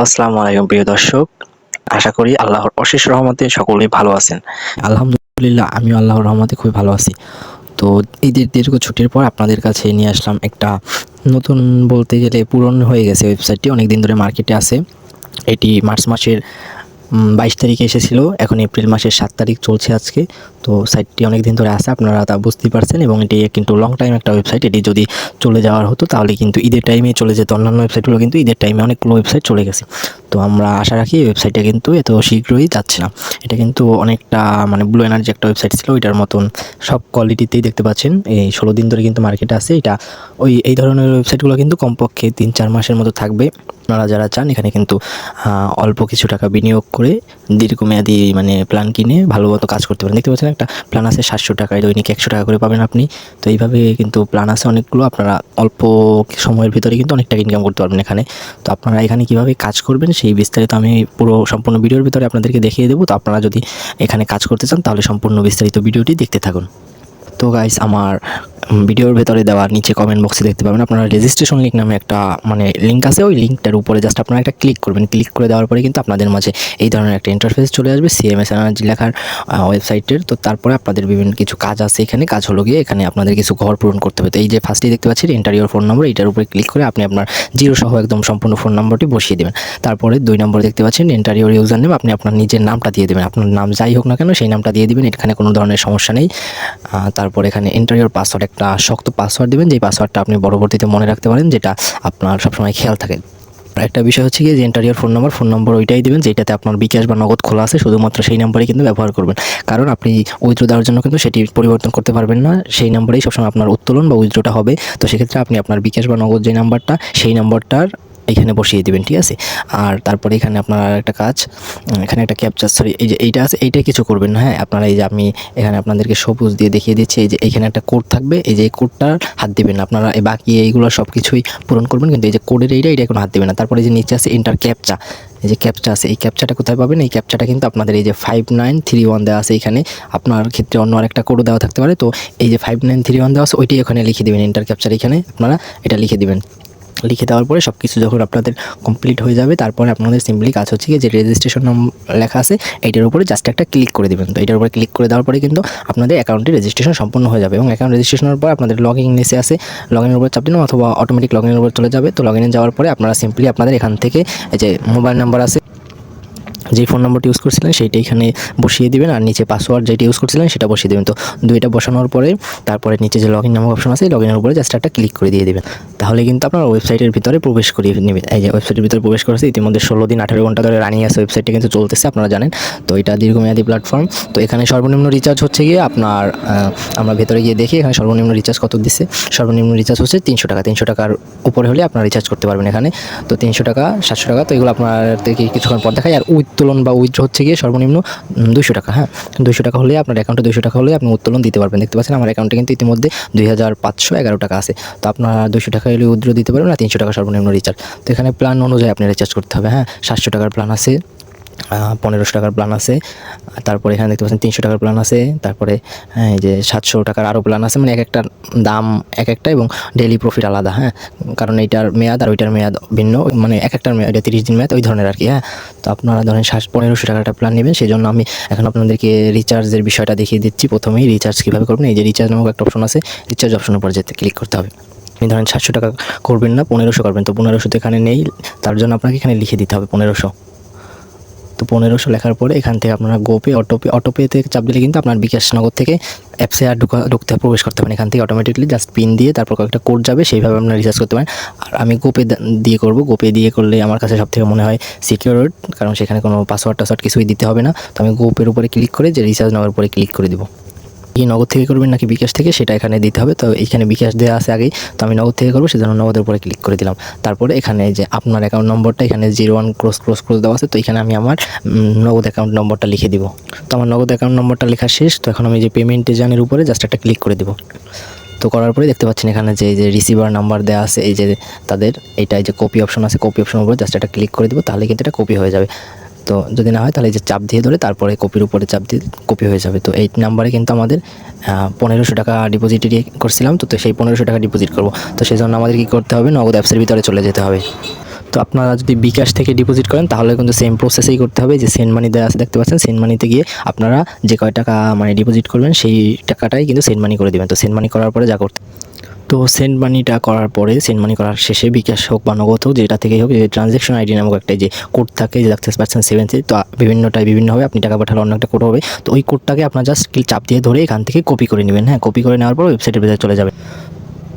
আসসালামু আলাইকুম প্রিয় দর্শক, আশা করি আল্লাহর অশেষ রহমতে সকলেই ভালো আছেন। আলহামদুলিল্লাহ, আমিও আল্লাহর রহমতে খুবই ভালো আছি। তো ঈদের দীর্ঘ ছুটির পর আপনাদের কাছে নিয়ে আসলাম একটা নতুন, বলতে গেলে পুরনো হয়ে গেছে ওয়েবসাইটটি, অনেক দিন ধরে মার্কেটে আছে। এটি মার্চ মাসের 22 তারিখে এসেছিল, এখন এপ্রিল মাসের 7 তারিখ চলছে আজকে। তো সাইটটি অনেক দিন ধরে আছে, আপনারা তা বুঝতেই পারছেন, এবং এটি কিন্তু লং টাইম একটা ওয়েবসাইট। এটি যদি চলে যাওয়ার হতো তাহলে কিন্তু ঈদের টাইমে চলে যেত, অন্যান্য ওয়েবসাইটগুলো কিন্তু ঈদের টাইমে অনেকগুলো ওয়েবসাইট চলে গেছে। তো আমরা আশা রাখি এই ওয়েবসাইটটা কিন্তু এত শীঘ্রই যাচ্ছে না। এটা কিন্তু অনেকটা ব্লু এনার্জি একটা ওয়েবসাইট ছিল, ওইটার মতন সব কোয়ালিটিতেই দেখতে পাচ্ছেন। এই 16 দিন ধরে কিন্তু মার্কেটে আছে এটা। এই ধরনের ওয়েবসাইটগুলো কিন্তু কমপক্ষে 3-4 মাসের মতো থাকবে। আপনারা যারা চান এখানে কিন্তু অল্প কিছু টাকা বিনিয়োগ করে দীর্ঘমেয়াদী প্ল্যান কিনে ভালো মতো কাজ করতে পারেন। দেখতে পাচ্ছেন একটা প্ল্যান আছে 700 টাকায়, দৈনিক 100 টাকা করে পাবেন আপনি। তো এইভাবে কিন্তু প্ল্যান আছে অনেকগুলো, আপনারা অল্প সময়ের ভিতরে কিন্তু অনেক টাকা ইনকাম করতে পারবেন এখানে। তো আপনারা এখানে কীভাবে কাজ করবেন সেই বিস্তারিত আমি পুরো সম্পূর্ণ ভিডিওর ভিতরে আপনাদেরকে দেখিয়ে দেবো। তো আপনারা যদি এখানে কাজ করতে চান তাহলে সম্পূর্ণ বিস্তারিত ভিডিওটি দেখতে থাকুন। তো গাইস, আমার ভিডিওর ভেতরে দেওয়া নিচে কমেন্ট বক্সে দেখতে পাবেন আপনারা রেজিস্ট্রেশন লিঙ্ক নামে একটা লিঙ্ক আছে। ওই লিঙ্কটার উপরে জাস্ট আপনারা একটা ক্লিক করবেন। ক্লিক করে দেওয়ার পরে কিন্তু আপনাদের মাঝে এই ধরনের একটা ইন্টারফেস চলে আসবে, সিএমএস এনার্জি লেখার ওয়েবসাইটের। তো তারপরে আপনাদের বিভিন্ন কিছু কাজ আছে এখানে। কাজ হলো গিয়ে এখানে আপনাদের কিছু ঘর পূরণ করতে হবে। তো এই যে ফার্স্টেই দেখতে পাচ্ছেন এন্টার ইওর ফোন নম্বর, এটার উপরে ক্লিক করে আপনি আপনার জিরো সহ একদম সম্পূর্ণ ফোন নম্বরটি বসিয়ে দেবেন। তারপরে 2 নম্বরে দেখতে পাচ্ছেন এন্টার ইওর ইউজার নেম, আপনি আপনার নিজের নামটা দিয়ে দেবেন। আপনার নাম যাই হোক না কেন সেই নামটা দিয়ে দিবেন, এখানে কোনো ধরনের সমস্যা নেই। তারপর এখানে এন্টার ইওর পাসওয়ার্ড, একটা শক্ত পাসওয়ার্ড দিবেন, যেই পাসওয়ার্ডটা আপনি পরবর্তীতে মনে রাখতে পারেন, যেটা আপনার সবসময় খেয়াল থাকে। একটা বিষয় হচ্ছে কি যে এন্টার ইওর ফোন নম্বর ওইটাই দিবেন যেটাতে আপনার বিকাশ বা নগদ খোলা আছে, শুধুমাত্র সেই নাম্বারই কিন্তু ব্যবহার করবেন। কারণ আপনি উইথড্র দেওয়ার জন্য কিন্তু সেটি পরিবর্তন করতে পারবেন না, সেই নাম্বারেই সবসময় আপনার উত্তোলন বা উইথড্রটা হবে। তো সেক্ষেত্রে আপনি আপনার বিকাশ বা নগদ যে নাম্বারটা, সেই নাম্বারটার এখানে বসিয়ে দিবেন, ঠিক আছে। আর তারপরে এখানে আপনার একটা কাজ, এখানে একটা ক্যাপচার, সরি এই যে এইটা আছে, এইটাই কিছু করবেন না, হ্যাঁ। আপনারা এই যে আমি এখানে আপনাদেরকে সবুজ দিয়ে দেখিয়ে দিচ্ছি, এই যে এইখানে একটা কোড থাকবে, এই যে এই কোডটার হাত দিবেন না আপনারা। বাকি এইগুলো সব কিছুই পূরণ করবেন, কিন্তু এই যে কোডের এইটা কোনো হাত দিবেন না। তারপরে যে নিচে আছে এন্টার ক্যাপচা, এই যে ক্যাপচা আছে, এই ক্যাপচাটা কোথায় পাবেন? এই ক্যাপচাটা কিন্তু আপনাদের এই যে 5931 দেওয়া আছে এখানে। আপনার ক্ষেত্রে অন্য আরেকটা কোডও দেওয়া থাকতে পারে। তো এই যে 5931 দেওয়া আছে ওইটাই ওখানে লিখে দেবেন, এন্টার ক্যাপচার এখানে আপনারা এটা লিখে দিবেন। লিখে দেওয়ার পরে সব কিছু যখন আপনাদের কমপ্লিট হয়ে যাবে, তারপরে আপনাদের সিম্পলি কাজ হচ্ছে কি যে রেজিস্ট্রেশন লেখা আছে এইটার উপরে জাস্ট একটা ক্লিক করে দেবেন। তো এটার উপরে ক্লিক করে দেওয়ার পরে কিন্তু আপনাদের অ্যাকাউন্টে রেজিস্ট্রেশন সম্পূর্ণ হয়ে যাবে। এবং অ্যাকাউন্ট রেজিস্ট্রেশনের পর আপনাদের লগ ইন নিচে আছে, লগ ইনের উপর চাপ দিন অথবা অটোমেটিক লগ ইনের উপর চলে যাবে। তো লগ ইনে যাওয়ার পরে আপনারা সিম্পলি আপনাদের এখান থেকে এই যে মোবাইল নাম্বার আছে, যে ফোন নম্বরটি ইউজ করছিলেন সেইটা এখানে বসিয়ে দিবেন, আর নিচে পাসওয়ার্ড যেটা ইউজ করছিলেন সেটা বসিয়ে দেবেন। তো দুইটা বসানোর পরে তারপরে নিচে যে লগইন নামক অপশন আছে, লগইনের উপরে জাস্ট একটা ক্লিক করে দিয়ে দেবেন। তাহলে কিন্তু আপনার ওয়েবসাইটের ভিতরে প্রবেশ করিয়ে নেবেন। এই যে ওয়েবসাইটের ভিতরে প্রবেশ করেছে, ইতিমধ্যে 16 দিন 18 ঘন্টা ধরে রানিং আছে ওয়েবসাইটটা, কিন্তু চলতেছে, আপনারা জানেন। তো এটা দীর্ঘমেয়াদী প্ল্যাটফর্ম। তো এখানে সর্বনিম্ন রিচার্জ হচ্ছে গিয়ে আপনার, আমরা ভেতরে গিয়ে দেখি এখানে সর্বনিম্ন রিচার্জ কত দিচ্ছে। সর্বনিম্ন রিচার্জ হচ্ছে 300 টাকা। 300 টাকার উপরে হলে আপনারা রিচার্জ করতে পারবেন এখানে। তো 300 টাকা, 700 টাকা, তো এগুলো আপনার থেকে কিছুক্ষণ পর দেখায়। আর উত্তোলন বা উইথড্র হচ্ছে গিয়ে সর্বনিম্ন 200 টাকা, হ্যাঁ। 200 টাকা হলে আপনার অ্যাকাউন্টে 200 টাকা হলে আপনি উত্তোলন দিতে পারবেন। দেখতে পাচ্ছেন আমার অ্যাকাউন্টে কিন্তু ইতিমধ্যে 2511 টাকা আছে। তো আপনার 200 টাকা হলে উইথড্র দিতে পারবেন, না 300 টাকা সর্বনিম্ন রিচার্জ। তো এখানে প্ল্যান অনুযায়ী আপনি রিচার্জ করতে হবে, হ্যাঁ। 700 টাকার প্ল্যান আছে, 1500 টাকার প্ল্যান আছে, তারপরে এখানে দেখতে পাচ্ছেন 300 টাকার প্ল্যান আছে, তারপরে এই যে 700 টাকার আরও প্ল্যান আছে। এক একটার দাম এক একটা এবং ডেইলি প্রফিট আলাদা, হ্যাঁ। কারণ এইটার মেয়াদ আর ওইটার মেয়াদ ভিন্ন, এক একটার মেয়াদ 30 দিন মেয়াদ, ওই ধরনের আর কি, হ্যাঁ। তো আপনারা ধরেন 1500 টাকার একটা প্ল্যান নেবেন, সেই জন্য আমি এখন আপনাদেরকে রিচার্জের বিষয়টা দেখিয়ে দিচ্ছি। প্রথমেই রিচার্জ কীভাবে করবেন, এই যে রিচার্জ নামক একটা অপশন আছে, রিচার্জ অপশনের উপর যেতে ক্লিক করতে হবে। আপনি ধরেন 700 টাকা করবেন না, 1500 করবেন। তো 1500 তো এখানে নেই, তার জন্য আপনাকে এখানে লিখে দিতে হবে 1500। তো 1500 লেখার পরে এখান থেকে আপনারা গোপে অটোপেতে চাপ দিলে কিন্তু আপনার বিকাশ নগদ থেকে অ্যাপসে আর ঢুকতে প্রবেশ করতে পারেন। এখান থেকে অটোমেটিকলি জাস্ট পিন দিয়ে তারপর কয়েকটা কোড যাবে, সেইভাবে আপনারা রিচার্জ করতে পারেন। আর আমি গোপে দিয়ে করব, গোপে দিয়ে করলে আমার কাছে সবথেকে মনে হয় সিকিউর, কারণ সেখানে কোনো পাসওয়ার্ড কিছুই দিতে হবে না। তো আমি গোপের উপরে ক্লিক করে যে রিচার্জ নামের উপরে ক্লিক করে দেবো। কি নগদ থেকে করবেন নাকি বিকাশ থেকে সেটা এখানে দিতে হবে। তো এইখানে বিকাশ দেওয়া আছে আগেই, তো আমি নগদ থেকে করবো, সেজন্য নগদের উপরে ক্লিক করে দিলাম। তারপরে এখানে যে আপনার অ্যাকাউন্ট নম্বরটা এখানে 01 ক্রস দেওয়া আছে, তো এখানে আমি আমার নগদ অ্যাকাউন্ট নম্বরটা লিখে দিব। তো আমার নগদ অ্যাকাউন্ট নম্বরটা লেখা শেষ। তো এখন আমি যে পেমেন্ট এজেন্টের উপরে জাস্ট একটা ক্লিক করে দেবো। তো করার পরে দেখতে পাচ্ছেন এখানে যে রিসিভার নাম্বার দেওয়া আছে, এই যে তাদের এইটা, এই যে কপি অপশন আছে, কপি অপশনের উপরে জাস্ট একটা ক্লিক করে দিব, তাহলে কিন্তু এটা কপি হয়ে যাবে। তো যদি না হয় তাহলে এই যে চাপ দিয়ে ধরে তারপরে কপির উপরে চাপ দিয়ে কপি হয়ে যাবে। তো এই নাম্বারে কিন্তু আমাদের 1500 টাকা ডিপোজিট করছিলাম, তো সেই 1500 টাকা ডিপোজিট করব। তো সেই জন্য আমাদের কী করতে হবে, নগদ অ্যাপসের ভিতরে চলে যেতে হবে। তো আপনারা যদি বিকাশ থেকে ডিপোজিট করেন তাহলে কিন্তু সেম প্রসেসেই করতে হবে। যে সেন্ড মানি দেওয়া আছে দেখতে পাচ্ছেন, সেন্ড মানিতে গিয়ে আপনারা যে কয় টাকা মানে ডিপোজিট করবেন সেই টাকাটাই কিন্তু সেন্ড মানি করে দেবেন। তো সেন্ড মানি করার পরে যা করতে, তো সেন্ড মানিটা করার পরে সেন্ড মানি করার শেষে বিকাশ হোক বা নগদ হোক যেটা থেকেই হোক, যে ট্রানজ্যাকশন আইডি নামক একটা যে কোড থাকে যে দেখতে পাচ্ছেন 7 তো বিভিন্নটাই বিভিন্ন হবে, আপনি টাকা পাঠালে অন্য একটা কোড হবে। তো ওই কোডটাকে আপনার জাস্ট চাপ দিয়ে ধরে এখান থেকে কপি করে নেবেন। হ্যাঁ, কপি করে নেওয়ার পর ওয়েবসাইটের ভিতরে চলে যাবেন।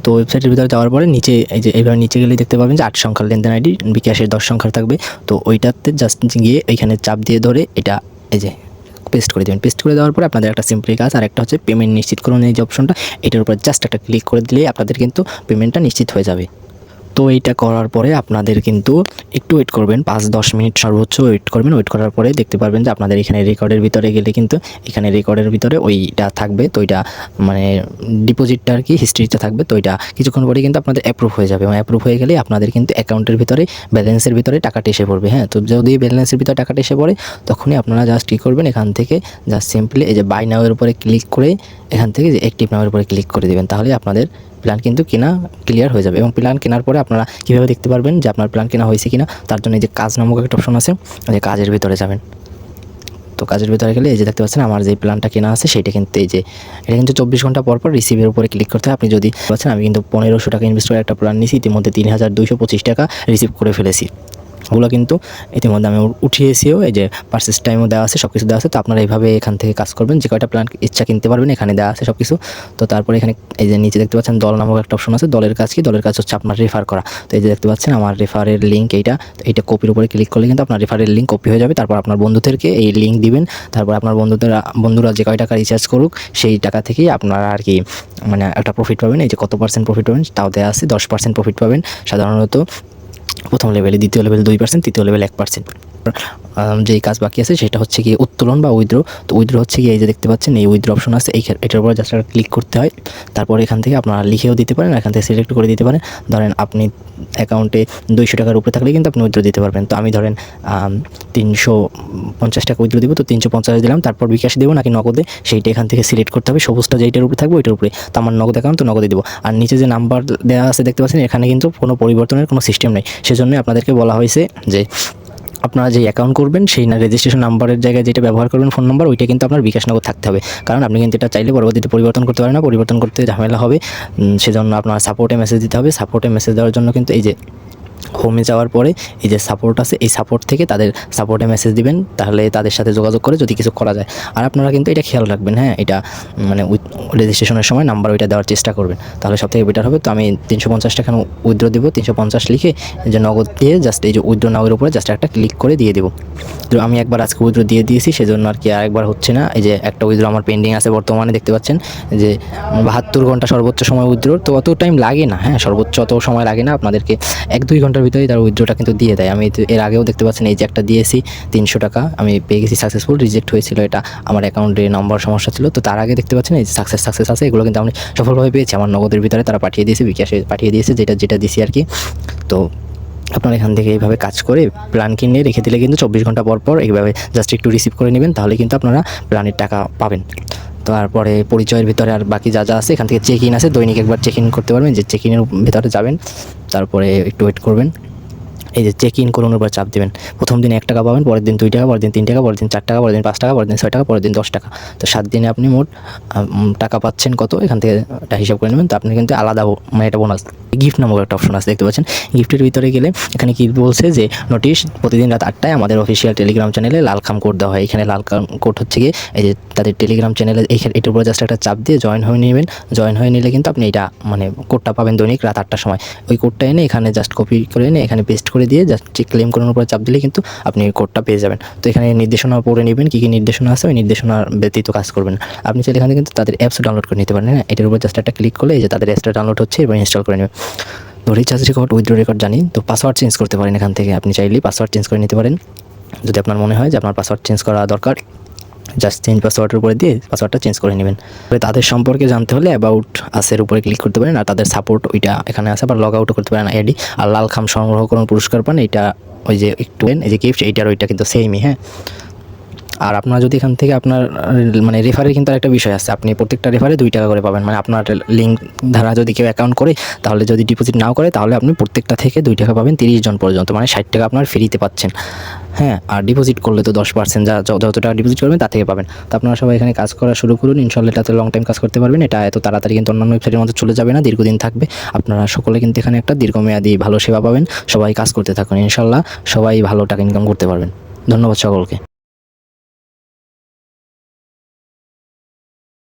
তো ওয়েবসাইটের ভিতরে যাওয়ার পরে নিচে এই যে এইভাবে নিচে গেলেই দেখতে পাবেন যে 8 সংখ্যার লেনদেন আইডি, বিকাশের 10 সংখ্যার থাকবে। তো ওইটাতে জাস্ট গিয়ে এইখানে চাপ দিয়ে ধরে এটা এই যে পেস্ট করে দেবেন। পেস্ট করে দেওয়ার পরে আপনাদের একটা সিম্পলি কাজ, আর একটা হচ্ছে পেমেন্ট নিশ্চিত করুন এই যে অপশনটা, এটার উপর জাস্ট একটা ক্লিক করে দিলেই আপনাদের কিন্তু পেমেন্টটা নিশ্চিত হয়ে যাবে। তো এইটা করার পরে আপনাদের কিন্তু একটু ওয়েট করবেন, 5-10 মিনিট সর্বোচ্চ ওয়েট করবেন। ওয়েট করার পরে দেখতে পারবেন যে আপনাদের এখানে রেকর্ডের ভিতরে গেলে কিন্তু এখানে রেকর্ডের ভিতরে ওইটা থাকবে। তো ওইটা মানে ডিপোজিটটা আর কি হিস্ট্রিটা থাকবে। তো ওইটা কিছুক্ষণ পরে কিন্তু আপনাদের অ্যাপ্রুভ হয়ে যাবে, এবং অ্যাপ্রুভ হয়ে গেলে আপনাদের কিন্তু অ্যাকাউন্টের ভিতরে ব্যালেন্সের ভিতরে টাকাটা এসে পড়বে। হ্যাঁ, তো যদি ব্যালেন্সের ভিতরে টাকাটা এসে পড়ে তখনই আপনারা জাস্ট কী করবেন, এখান থেকে জাস্ট সিম্পলি এই যে বাই নাও এর উপরে ক্লিক করে এখান থেকে যে অ্যাক্টিভ নাও এর উপরে ক্লিক করে দেবেন। তাহলে আপনাদের প্ল্যান কিন্তু কেনা ক্লিয়ার হয়ে যাবে। এবং প্ল্যান কেনার পরে আপনারা কীভাবে দেখতে পারবেন যে আপনার প্ল্যান কেনা হয়েছে কিনা, তার জন্য এই যে কাজ নামক একটা অপশন আছে, যে কাজের ভিতরে যাবেন। তো কাজের ভিতরে গেলে এই যে দেখতে পাচ্ছেন আমার যে প্ল্যানটা কেনা আছে সেইটা কিন্তু এই যে এটা কিন্তু 24 ঘন্টা পর পর রিসিভের উপরে ক্লিক করতে হয়। আপনি যদি পাচ্ছেন, আমি কিন্তু 1500 টাকা ইনভেস্ট করে একটা প্ল্যান নিয়েছি, ইতিমধ্যে 3225 টাকা রিসিভ করে ফেলেছি। ওগুলো কিন্তু ইতিমধ্যে আমি উঠিয়েছিও, এই যে পারচেস টাইমও দেওয়া আছে, সব কিছু দেওয়া আছে। তো আপনারা এইভাবে এখান থেকে কাজ করবেন, যে কয়টা প্ল্যান ইচ্ছা কিনতে পারবেন এখানে দেওয়া আছে সব কিছু। তো তারপরে এখানে এই যে নিচে দেখতে পাচ্ছেন দল নামক একটা অপশন আছে। দলের কাজ কি? দলের কাজ হচ্ছে আপনার রেফার করা। তো এই যে দেখতে পাচ্ছেন আমার রেফারের লিঙ্ক এইটা কপির উপরে ক্লিক করলে কিন্তু আপনার রেফারের লিঙ্ক কপি হয়ে যাবে। তারপর আপনার বন্ধুদেরকে এই লিঙ্ক দিবেন। তারপর আপনার বন্ধুরা যে কয় টাকা রিচার্জ করুক সেই টাকা থেকেই আপনারা আর কি মানে একটা প্রফিট পাবেন। এই যে কত % প্রফিট পাবেন তাও দেওয়া আছে, 10% প্রফিট পাবেন সাধারণত প্রথম লেভেলে, দ্বিতীয় লেভেল 2%, তৃতীয় লেভেল 1%। যেই কাজ বাকি আছে সেটা হচ্ছে কি উত্তোলন বা উইথড্র। তো উইথড্র হচ্ছে কি এই যে দেখতে পাচ্ছেন এই উইথড্র অপশন আছে, এটার উপরে জাস্ট ক্লিক করতে হয়। তারপর এখান থেকে আপনারা লিখেও দিতে পারেন, এখান থেকে সিলেক্ট করে দিতে পারেন। ধরেন আপনি অ্যাকাউন্টে 200 টাকার উপরে থাকলে কিন্তু আপনি উইথড্র দিতে পারবেন। তো আমি ধরেন 350 টাকা উইথড্র দিব, তো 350 দিলাম। তারপর বিকাশ দেবো নাকি নগদে সেইটা এখান থেকে সিলেক্ট করতে হবে। সবুজটা যেইটার উপরে থাকবে ওইটার উপরে, তো আমার নগদ অ্যাকাউন্ট তো নগদে দিব। আর নিচে যে নাম্বার দেওয়া আছে দেখতে পাচ্ছেন, এখানে কিন্তু কোনো পরিবর্তনের কোনো সিস্টেম নেই। সেজন্য আপনাদেরকে বলা হয়েছে যে আপনারা যে অ্যাকাউন্ট করবেন সেই রেজিস্ট্রেশন নাম্বারের জায়গায় যেটা ব্যবহার করবেন ফোন নাম্বার, ওইটা কিন্তু আপনার বিকাশ নগদ থাকতে হবে। কারণ আপনি কিন্তু এটা চাইলে পরবর্তীতে পরিবর্তন করতে পারেন না, পরিবর্তন করতে ঝামেলা হবে। সেজন্য আপনার সাপোর্টে মেসেজ দিতে হবে। সাপোর্টে মেসেজ দেওয়ার জন্য কিন্তু এই যে হোমে যাওয়ার পরে এই যে সাপোর্ট আছে, এই সাপোর্ট থেকে তাদের সাপোর্টে মেসেজ দিবেন, তাহলে তাদের সাথে যোগাযোগ করে যদি কিছু করা যায়। আর আপনারা কিন্তু এটা খেয়াল রাখবেন, হ্যাঁ, এটা মানে রেজিস্ট্রেশনের সময় নাম্বার ওইটা দেওয়ার চেষ্টা করবেন, তাহলে সবথেকে বেটার হবে। তো আমি 350 টাকা উইথড্র দেবো, 350 লিখে যে নগদ দিয়ে জাস্ট এই যে উইথড্র নাওয়ের উপরে জাস্ট একটা ক্লিক করে দিয়ে দেবো। তো আমি একবার আজকে উইথড্র দিয়ে দিয়েছি, সেজন্য আর কি আরেকবার হচ্ছে না। এই যে একটা উইথড্র আমার পেন্ডিং আছে বর্তমানে, দেখতে পাচ্ছেন যে 72 ঘন্টা সর্বোচ্চ সময় উইথড্র। তো অত টাইম লাগে না, হ্যাঁ, সর্বোচ্চ অত সময় লাগে না, আপনাদেরকে 1-2 ঘন্টার ভিতরেই তার উইথড্রটা কিন্তু দিয়ে দেয়। আমি এর আগেও দেখতে পাচ্ছেন এই যে একটা দিয়েছি 300 টাকা, আমি পেয়ে গেছি সাকসেসফুল। রিজেক্ট হয়েছিল, এটা আমার অ্যাকাউন্টে নম্বর সমস্যা ছিল। তো তার আগে দেখতে পাচ্ছেন এই যে সাকসেস আছে, এগুলো কিন্তু আমি সফলভাবে পেয়েছি। আমার নগদের ভিতরে তারা পাঠিয়ে দিয়েছে, বিকাশে পাঠিয়ে দিয়েছে, যেটা দিছি আর কি। তো আপনারা এখান থেকে এইভাবে কাজ করে প্ল্যান কিনে রেখে দিলে কিন্তু 24 ঘন্টা পর পর এইভাবে জাস্ট একটু রিসিভ করে নেবেন, তাহলে কিন্তু আপনারা প্ল্যানের টাকা পাবেন। তারপরে পরিচয়ের ভিতরে আর বাকি যা আছে, এখান থেকে চেক ইন আছে, দৈনিক একবার চেক ইন করতে পারবেন। যে চেক ইনের ভিতরে যাবেন, তারপরে একটু ওয়েট করবেন। এই যে চেক ইন করুন উপর চাপ দেবেন। প্রথম দিন 1 টাকা পাবেন, পরের দিন 2 টাকা, পরের দিন 3 টাকা, পরের দিন 4 টাকা, পরের দিন 5 টাকা, পরের দিন 6 টাকা, পরের দিন 10 টাকা। তো 7 দিনে আপনি মোট টাকা পাচ্ছেন কত, এখান থেকে এটা হিসাব করে নেবেন। তো আপনি কিন্তু আলাদা মানে এটা বোনাস গিফট নামক একটা অপশন আছে, দেখতে পাচ্ছেন। গিফটের ভিতরে গেলে এখানে কি বলছে যে নোটিশ প্রতিদিন রাত 8টায় আমাদের অফিসিয়াল টেলিগ্রাম চ্যানেলে লালখাম কোড দেওয়া হয়। এখানে লালখাম কোড হচ্ছে গিয়ে এই যে তাদের টেলিগ্রাম চ্যানেলে এটার উপরে জাস্ট একটা চাপ দিয়ে জয়েন হয়ে নেবেন। জয়েন হয়ে নিলে কিন্তু আপনি এটা মানে কোডটা পাবেন দৈনিক রাত 8টার সময়। ওই কোডটা এনে এখানে জাস্ট কপি করে এনে এখানে পেস্ট করে দিয়ে জাস্ট ক্লেম করানোর উপরে চাপ দিলে কিন্তু আপনি কোডটা পেয়ে যাবেন। তো এখানে নির্দেশনা পড়ে নেবেন, কী কী নির্দেশনা আছে, ওই নির্দেশনার ব্যতীত কাজ করবেন। আপনি চাইলে এখানে কিন্তু তাদের অ্যাপস ডাউনলোড করে নিতে পারেন। হ্যাঁ, এটার উপর জাস্ট একটা ক্লিক করলে এই যে তাদের অ্যাপসটা ডাউনলোড হচ্ছে এবং ইনস্টল করে নেবেন। তো রিচার্জ রেকর্ড, উইথড্র রেকর্ড জানি। তো পাসওয়ার্ড চেঞ্জ করতে পারেন এখান থেকে, আপনি চাইলেই পাসওয়ার্ড চেঞ্জ করে নিতে পারেন। যদি আপনার মনে হয় যে আপনার পাসওয়ার্ড চেঞ্জ করা দরকার, জাস্ট চেঞ্জ পাসওয়ার্ডের উপরে দিয়ে পাসওয়ার্ডটা চেঞ্জ করে নেবেন। তাদের সম্পর্কে জানতে হলে অ্যাবাউট আসের উপরে ক্লিক করতে পারেন, আর তাদের সাপোর্ট ওইটা এখানে আছে, আবার লগ আউটও করতে পারেন আইডি। আর লালখাম সংগ্রহ করুন পুরস্কার পান, এইটা ওই যে একটু এই যে গিফট এইটার ওইটা কিন্তু সেমই, হ্যাঁ। আর আপনারা যদি এখান থেকে আপনার মানে রেফারের কিন্তু একটা বিষয় আছে, আপনি প্রত্যেকটা রেফারে 2 টাকা করে পাবেন। মানে আপনার লিঙ্ক দ্বারা যদি কেউ অ্যাকাউন্ট করে, তাহলে যদি ডিপোজিট নাও করে, তাহলে আপনি প্রত্যেকটা থেকে 2 টাকা পাবেন 30 জন পর্যন্ত, মানে 60 টাকা আপনার ফ্রিতে পাচ্ছেন। হ্যাঁ, আর ডিপোজিট করলে তো 10% যত টাকা ডিপোজিট করবেন তা থেকে পাবেন। তো আপনারা সবাই এখানে কাজ করা শুরু করুন, ইনশাআল্লাহ এটাতে লং টাইম কাজ করতে পারবেন। এটা এত তাড়াতাড়ি কিন্তু অন্যান্য ওয়েবসাইটের মধ্যে চলে যাবে না, দীর্ঘদিন থাকবে। আপনারা সকলে কিন্তু এখানে একটা দীর্ঘমেয়াদী ভালো সেবা পাবেন। সবাই কাজ করতে থাকুন, ইনশাআল্লাহ সবাই ভালো টাকা ইনকাম করতে পারবেন। ধন্যবাদ সকলকে।